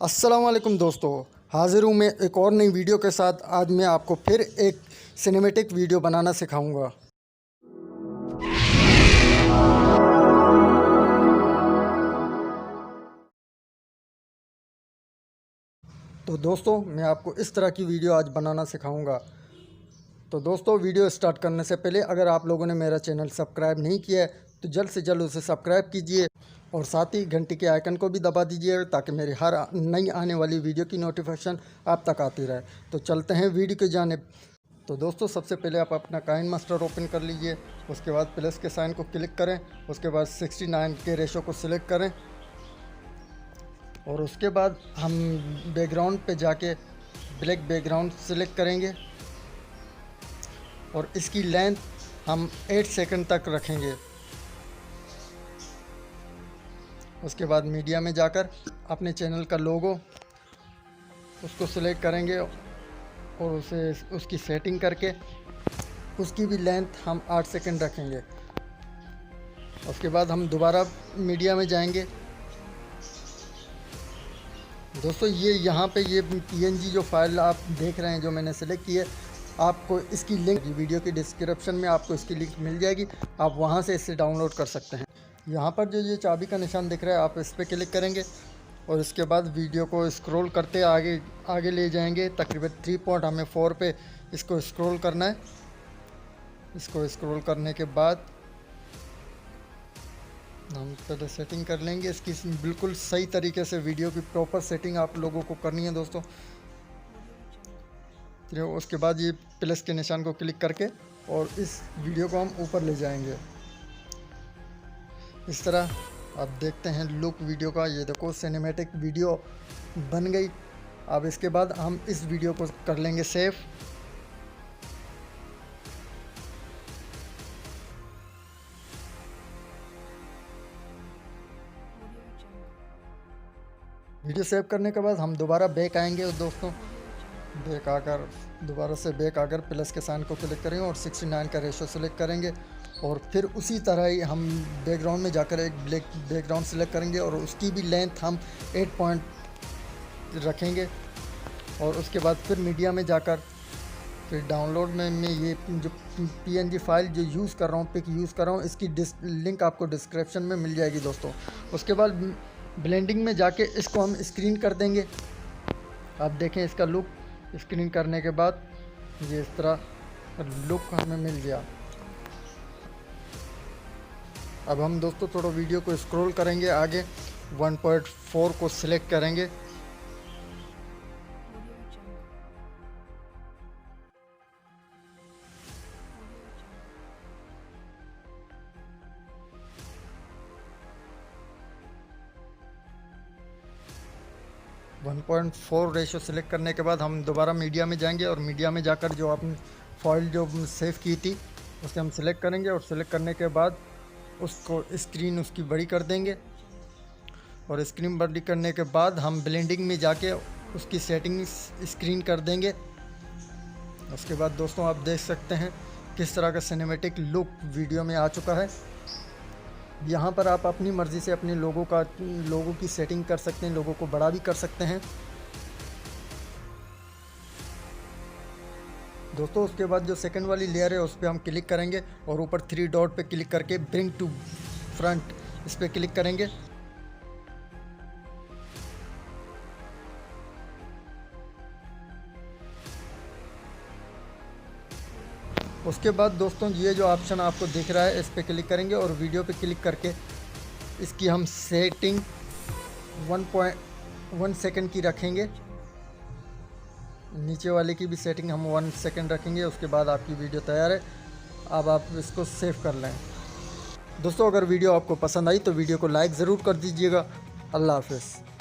अस्सलाम वालेकुम दोस्तों, हाज़िर हूँ मैं एक और नई वीडियो के साथ। आज मैं आपको फिर एक सिनेमैटिक वीडियो बनाना सिखाऊंगा। तो दोस्तों मैं आपको इस तरह की वीडियो आज बनाना सिखाऊंगा। तो दोस्तों वीडियो स्टार्ट करने से पहले अगर आप लोगों ने मेरा चैनल सब्सक्राइब नहीं किया है तो जल्द से जल्द उसे सब्सक्राइब कीजिए और साथ ही घंटी के आइकन को भी दबा दीजिए ताकि मेरी हर नई आने वाली वीडियो की नोटिफिकेशन आप तक आती रहे। तो चलते हैं वीडियो की जानिब। तो दोस्तों सबसे पहले आप अपना काइन मास्टर ओपन कर लीजिए, उसके बाद प्लस के साइन को क्लिक करें, उसके बाद 69 के रेशो को सिलेक्ट करें और उसके बाद हम बैकग्राउंड पे जाके ब्लैक बैकग्राउंड सिलेक्ट करेंगे और इसकी लेंथ हम 8 सेकंड तक रखेंगे। उसके बाद मीडिया में जाकर अपने चैनल का लोगो उसको सिलेक्ट करेंगे और उसकी सेटिंग करके उसकी भी लेंथ हम 8 सेकंड रखेंगे। उसके बाद हम दोबारा मीडिया में जाएंगे। दोस्तों ये यहाँ पे ये PNG जो फाइल आप देख रहे हैं जो मैंने सेलेक्ट की है, आपको इसकी लिंक वीडियो की डिस्क्रिप्शन में आपको इसकी लिंक मिल जाएगी, आप वहाँ से इसे डाउनलोड कर सकते हैं। यहाँ पर जो ये चाबी का निशान दिख रहा है आप इस पर क्लिक करेंगे और इसके बाद वीडियो को स्क्रॉल करते आगे ले जाएंगे। तकरीबन 3 पॉइंट हमें 4 पे इसको स्क्रॉल करना है। इसको स्क्रॉल करने के बाद हम पहले सेटिंग कर लेंगे इसकी बिल्कुल सही तरीके से। वीडियो की प्रॉपर सेटिंग आप लोगों को करनी है दोस्तों। उसके बाद ये प्लस के निशान को क्लिक करके और इस वीडियो को हम ऊपर ले जाएंगे। इस तरह आप देखते हैं लुक वीडियो का। ये देखो सिनेमैटिक वीडियो बन गई। अब इसके बाद हम इस वीडियो को कर लेंगे सेव। वीडियो सेव करने के बाद हम दोबारा बैक आएंगे दोस्तों। बैक आकर दोबारा से बैक आकर प्लस के साइन को क्लिक करेंगे और 69 का रेशो सेलेक्ट करेंगे और फिर उसी तरह ही हम बैकग्राउंड में जाकर एक ब्लैक बैकग्राउंड सेलेक्ट करेंगे और उसकी भी लेंथ हम 8 पॉइंट रखेंगे। और उसके बाद फिर मीडिया में जाकर फिर डाउनलोड में मैं ये जो PNG फाइल जो यूज़ कर रहा हूँ, पिक यूज़ कर रहा हूँ, इसकी लिंक आपको डिस्क्रिप्शन में मिल जाएगी दोस्तों। उसके बाद ब्लेंडिंग में जाके इसको हम स्क्रीन कर देंगे। आप देखें इसका लुक स्क्रीन करने के बाद ये इस तरह लुक हमें मिल गया। अब हम दोस्तों थोड़ा वीडियो को स्क्रॉल करेंगे आगे, 1.4 को सिलेक्ट करेंगे। वन 1.4 रेशो सिलेक्ट करने के बाद हम दोबारा मीडिया में जाएंगे और मीडिया में जाकर जो आपने फाइल जो सेव की थी उसे हम सिलेक्ट करेंगे और सिलेक्ट करने के बाद उसको स्क्रीन उसकी बड़ी कर देंगे और स्क्रीन बड़ी करने के बाद हम ब्लेंडिंग में जाके उसकी सेटिंग स्क्रीन कर देंगे। उसके बाद दोस्तों आप देख सकते हैं किस तरह का सिनेमैटिक लुक वीडियो में आ चुका है। यहाँ पर आप अपनी मर्ज़ी से अपने लोगों की सेटिंग कर सकते हैं, लोगों को बड़ा भी कर सकते हैं दोस्तों। उसके बाद जो सेकंड वाली लेयर है उस पर हम क्लिक करेंगे और ऊपर 3 डॉट पे क्लिक करके ब्रिंग टू फ्रंट इस पर क्लिक करेंगे। उसके बाद दोस्तों ये जो ऑप्शन आपको दिख रहा है इस पर क्लिक करेंगे और वीडियो पे क्लिक करके इसकी हम सेटिंग 1.1 सेकंड की रखेंगे। नीचे वाले की भी सेटिंग हम 1 सेकंड रखेंगे। उसके बाद आपकी वीडियो तैयार है। अब आप इसको सेव कर लें। दोस्तों अगर वीडियो आपको पसंद आई तो वीडियो को लाइक ज़रूर कर दीजिएगा। अल्लाह हाफ़िज़।